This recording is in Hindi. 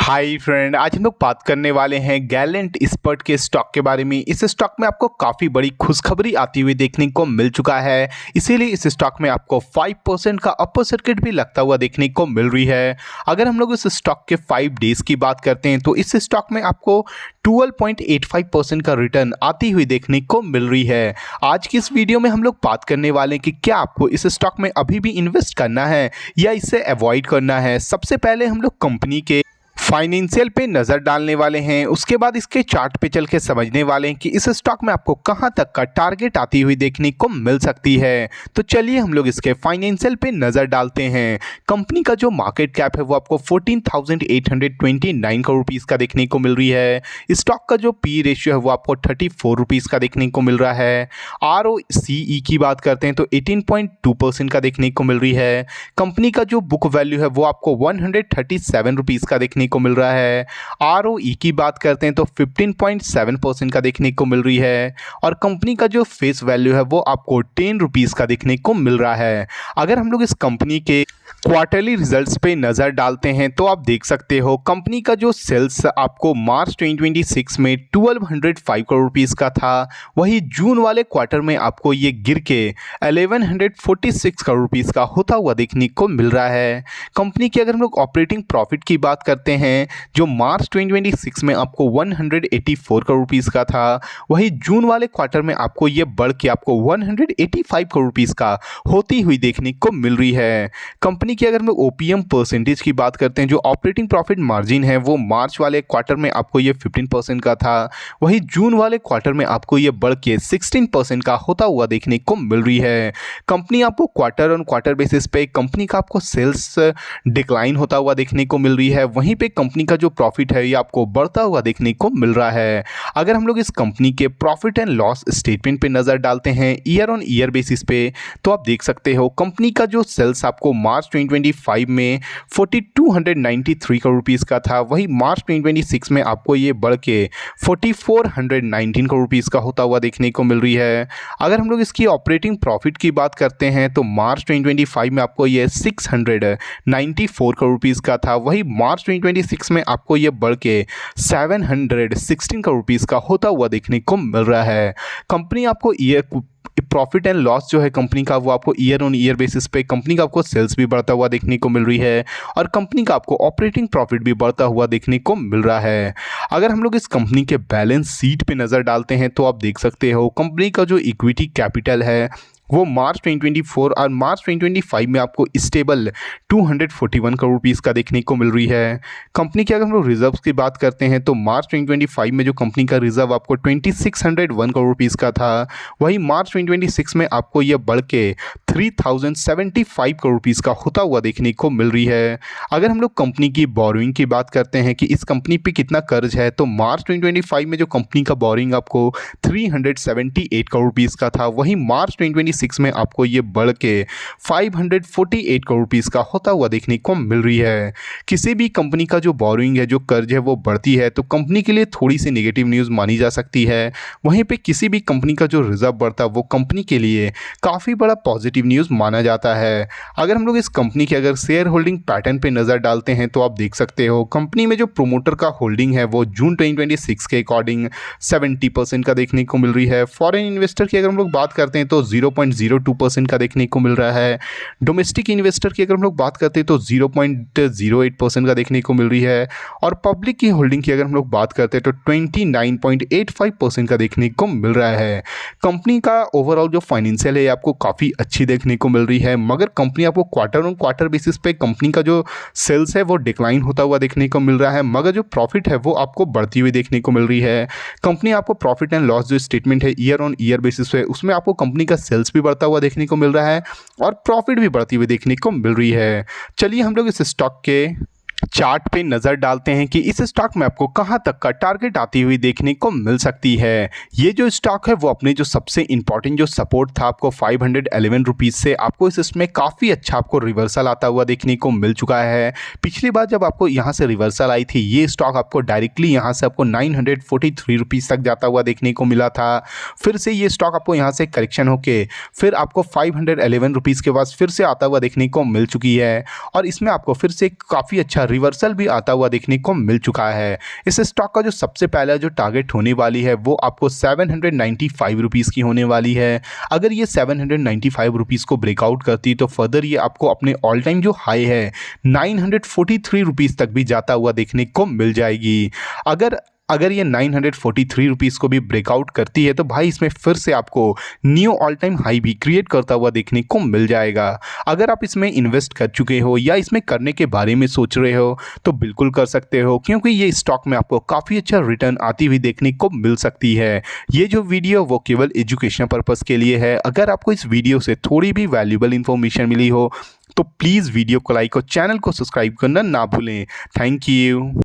हाय फ्रेंड, आज हम लोग बात करने वाले हैं गैलेंट स्पर्ट के स्टॉक के बारे में। इस स्टॉक में आपको काफ़ी बड़ी खुशखबरी आती हुई देखने को मिल चुका है, इसीलिए इस स्टॉक में आपको 5% का अपर सर्किट भी लगता हुआ देखने को मिल रही है। अगर हम लोग इस स्टॉक के 5 डेज की बात करते हैं तो इस स्टॉक में आपको 12.85% का रिटर्न आती हुई देखने को मिल रही है। आज की इस वीडियो में हम लोग बात करने वाले हैं कि क्या आपको इस स्टॉक में अभी भी इन्वेस्ट करना है या इसे अवॉइड करना है। सबसे पहले हम लोग कंपनी के फाइनेंशियल पे नज़र डालने वाले हैं, उसके बाद इसके चार्ट पे चल के समझने वाले हैं कि इस स्टॉक में आपको कहां तक का टारगेट आती हुई देखने को मिल सकती है। तो चलिए हम लोग इसके फाइनेंशियल पे नज़र डालते हैं। कंपनी का जो मार्केट कैप है वो आपको 14,829 करोड़ रुपीज़ का देखने को मिल रही है। स्टॉक का जो पी रेशियो है वो आपको 34 रुपीज़ का देखने को मिल रहा है। ROCE की बात करते हैं तो 18.2% का देखने को मिल रही है। कंपनी का जो बुक वैल्यू है वो आपको 137 रुपीज़ का देखने को मिल रहा है। ROE की बात करते हैं तो 15.7% का देखने को मिल रही है और कंपनी का जो फेस वैल्यू है वो आपको 10 रुपीज़ का देखने को मिल रहा है। अगर हम लोग इस कंपनी के क्वार्टरली रिजल्ट्स पे नज़र डालते हैं तो आप देख सकते हो कंपनी का जो सेल्स आपको मार्च 2026 में 1205 करोड़ रुपीज़ का था, वही जून वाले क्वार्टर में आपको ये गिर के 1146 करोड़ रुपीज़ का होता हुआ देखने को मिल रहा है। कंपनी की अगर हम लोग ऑपरेटिंग प्रॉफिट की बात करते हैं जो मार्च 2026 में आपको 184 करोड़ रुपीज़ का था, वही जून वाले क्वार्टर में आपको ये बढ़ के आपको 185 करोड़ रुपीज़ का होती हुई देखने को मिल रही है। कंपनी की अगर हम OPM परसेंटेज की बात करते हैं, जो ऑपरेटिंग प्रॉफिट मार्जिन है वो मार्च वाले क्वार्टर में आपको ये 15% का था, वही जून वाले क्वार्टर में आपको ये बढ़ के 16% का होता हुआ देखने को मिल रही है। कंपनी आपको क्वार्टर ऑन क्वार्टर बेसिस पे कंपनी का आपको सेल्स डिक्लाइन होता हुआ देखने को मिल रही है, वहीं पे कंपनी का जो प्रॉफिट है ये आपको बढ़ता हुआ देखने को मिल रहा है। अगर हम लोग इस कंपनी के प्रॉफिट एंड लॉस स्टेटमेंट पे नज़र डालते हैं ईयर ऑन ईयर बेसिस पे, तो आप देख सकते हो कंपनी का जो सेल्स आपको मार्च 2025 में 4293 करोड़ रुपीज़ का था, वही मार्च 2026 में आपको ये बढ़ के 4419 करोड़ रुपीज़ का होता हुआ देखने को मिल रही है। अगर हम लोग इसकी ऑपरेटिंग प्रॉफिट की बात करते हैं तो मार्च 2025 में आपको ये 694 करोड़ रुपीज़ का था, वही मार्च 2026 में आपको ये बढ़ के 716 करोड़ रुपीज़ का होता हुआ देखने को मिल रहा है। कंपनी आपको प्रॉफिट एंड लॉस जो है कंपनी का वो आपको ईयर ऑन ईयर बेसिस पे कंपनी का आपको सेल्स भी बढ़ता हुआ देखने को मिल रही है और कंपनी का आपको ऑपरेटिंग प्रॉफिट भी बढ़ता हुआ देखने को मिल रहा है। अगर हम लोग इस कंपनी के बैलेंस शीट पे नज़र डालते हैं तो आप देख सकते हो कंपनी का जो इक्विटी कैपिटल है वो मार्च 2024 और मार्च 2025 में आपको स्टेबल 241 करोड़ रुपीज़ का देखने को मिल रही है। कंपनी की अगर हम लोग रिजर्व्स की बात करते हैं तो मार्च 2025 में जो कंपनी का रिजर्व आपको 2601 करोड़ रुपीज़ का था, वही मार्च 2026 में आपको यह बढ़ के 3075 करोड़ रुपीज़ का होता हुआ देखने को मिल रही है। अगर हम लोग कंपनी की बोरोइंग की बात करते हैं कि इस कंपनी पे कितना कर्ज है, तो मार्च 2025 में जो कंपनी का बोरोइंग आपको 378 करोड़ रुपीज़ का था, वही मार्च 2026 में आपको ये बढ़ के 548 करोड़ रुपीज़ का होता हुआ देखने को मिल रही है। किसी भी कंपनी का जो बोरोइंग है, जो कर्ज है वो बढ़ती है तो कंपनी के लिए थोड़ी सी नेगेटिव न्यूज़ मानी जा सकती है, वहीं पे किसी भी कंपनी का जो रिजर्व बढ़ता है वो कंपनी के लिए काफ़ी बड़ा पॉजिटिव न्यूज़ माना जाता है। अगर हम लोग इस कंपनी के अगर शेयर होल्डिंग पैटर्न पे नज़र डालते हैं तो आप देख सकते हो कंपनी में जो प्रोमोटर का होल्डिंग है वो जून 2026 के अकॉर्डिंग 70% का देखने को मिल रही है। फॉरेन इन्वेस्टर की अगर हम लोग बात करते हैं तो 0.02% का देखने को मिल रहा है। डोमेस्टिक इन्वेस्टर की अगर हम लोग बात करते हैं तो 0.08% का देखने को मिल रही है और पब्लिक की होल्डिंग की अगर हम लोग बात करते हैं तो 29.85% का देखने को मिल रहा है। कंपनी का ओवरऑल जो फाइनेंशियल है आपको काफ़ी अच्छी देखने को मिल रही है, मगर कंपनी आपको क्वार्टर ऑन क्वार्टर बेसिस पे कंपनी का जो सेल्स है वो डिक्लाइन होता हुआ देखने को मिल रहा है, मगर जो प्रॉफिट है वो आपको बढ़ती हुई देखने को मिल रही है। कंपनी आपको प्रॉफिट एंड लॉस जो स्टेटमेंट है ईयर ऑन ईयर बेसिस पे, उसमें आपको कंपनी का सेल्स भी बढ़ता हुआ देखने को मिल रहा है और प्रॉफिट भी बढ़ती हुई देखने को मिल रही है। चलिए हम लोग इस स्टॉक के चार्ट पे नज़र डालते हैं कि इस स्टॉक में आपको कहां तक का टारगेट आती हुई देखने को मिल सकती है। ये जो स्टॉक है वो अपने जो सबसे इंपॉर्टेंट जो सपोर्ट था आपको 511 रुपीज़ से आपको इसमें काफ़ी अच्छा आपको रिवर्सल आता हुआ देखने को मिल चुका है। पिछली बार जब आपको यहाँ से रिवर्सल आई थी ये स्टॉक आपको डायरेक्टली यहाँ से आपको 943 रुपीज़ तक जाता हुआ देखने को मिला था। फिर से ये स्टॉक आपको यहाँ से करेक्शन होके फिर आपको 511 रुपीज़ के बाद फिर से आता हुआ देखने को मिल चुकी है और इसमें आपको फिर से काफ़ी अच्छा रिवर्सल भी आता हुआ देखने को मिल चुका है। इस स्टॉक का जो सबसे पहला जो टारगेट होने वाली है वो आपको 795 रुपीज़ की होने वाली है। अगर ये 795 रुपीज़ को ब्रेकआउट करती है तो फर्दर ये आपको अपने ऑल टाइम जो हाई है 943 रुपीज़ तक भी जाता हुआ देखने को मिल जाएगी। अगर ये 943 रुपीज़ को भी ब्रेकआउट करती है तो भाई इसमें फिर से आपको न्यू ऑल टाइम हाई भी क्रिएट करता हुआ देखने को मिल जाएगा। अगर आप इसमें इन्वेस्ट कर चुके हो या इसमें करने के बारे में सोच रहे हो तो बिल्कुल कर सकते हो, क्योंकि ये स्टॉक में आपको काफ़ी अच्छा रिटर्न आती हुई देखने को मिल सकती है। ये जो वीडियो वो केवल एजुकेशन पर्पज़ के लिए है। अगर आपको इस वीडियो से थोड़ी भी वैल्यूएबल इन्फॉर्मेशन मिली हो तो प्लीज़ वीडियो को लाइक और चैनल को सब्सक्राइब करना ना भूलें। Thank you.